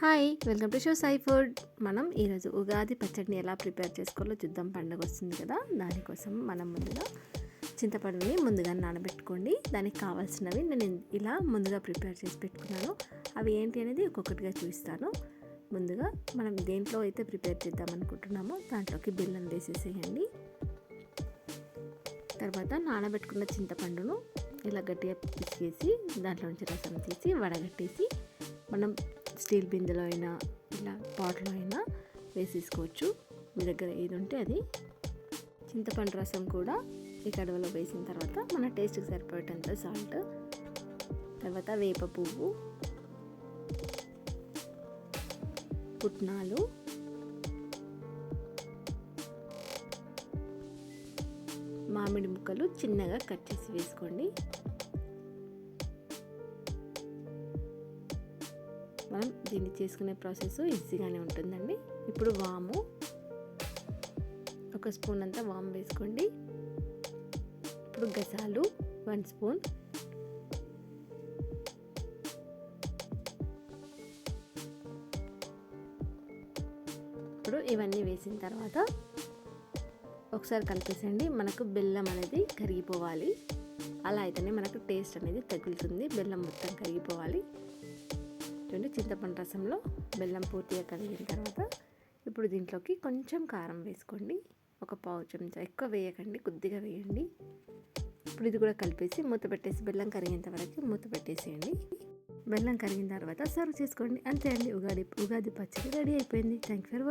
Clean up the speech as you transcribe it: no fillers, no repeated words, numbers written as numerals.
Hi, welcome to show Sai food. మనం ఈరోజు ఉగాది పచ్చడిని ఎలా ప్రిపేర్ చేసుకోవాలో చూద్దాం. పండుగ వస్తుంది కదా, దానికోసం మనం ముందుగా చింతపండుని ముందుగా నానబెట్టుకోండి. దానికి కావాల్సినవి నేను ఇలా ముందుగా ప్రిపేర్ చేసి పెట్టుకున్నాను. అవి ఏంటి అనేది ఒక్కొక్కటిగా చూపిస్తాను. ముందుగా మనం దేంట్లో అయితే ప్రిపేర్ చేద్దాం అనుకుంటున్నామో దాంట్లోకి బెల్లం వేసేసేయండి. తర్వాత నానబెట్టుకున్న చింతపండును ఇలా గట్టిగా పిసికేసి దాంట్లో నుంచి రసం తీసి వడగట్టేసి మనం స్టీల్ బిందెలో అయినా ఇలా పాట్లో అయినా వేసేసుకోవచ్చు. మీ దగ్గర ఏది ఉంటే అది. చింతపండు రసం కూడా ఈ కడవలో వేసిన తర్వాత మన టేస్ట్కి సరిపడేంత సాల్ట్, తర్వాత వేప పువ్వు, పుట్నాలు, మామిడి ముక్కలు చిన్నగా కట్ చేసి వేసుకోండి. మనం దీన్ని చేసుకునే ప్రాసెస్ ఈజీగానే ఉంటుందండి. ఇప్పుడు వాము, ఒక స్పూన్ అంతా వాము వేసుకోండి. ఇప్పుడు గసాలు 1 స్పూన్, ఇప్పుడు ఇవన్నీ వేసిన తర్వాత ఒకసారి కలిపేసండి. మనకు బెల్లం అనేది కరిగిపోవాలి. అలా అయితేనే మనకు టేస్ట్ అనేది తగులుతుంది. బెల్లం మొత్తం కరిగిపోవాలి. చింతపండు రసంలో బెల్లం పూర్తిగా కరిగిన తర్వాత ఇప్పుడు దీంట్లోకి కొంచెం కారం వేసుకోండి. ఒక పావు చెంచా, ఎక్కువ వేయకండి, కొద్దిగా వేయండి. ఇప్పుడు ఇది కూడా కలిపేసి మూత పెట్టేసి బెల్లం కరిగేంత వరకు మూత పెట్టేసేయండి. బెల్లం కరిగిన తర్వాత సర్వ్ చేసుకోండి. అంతే అండి, ఉగాది పచ్చడి రెడీ అయిపోయింది. Thank you for watching.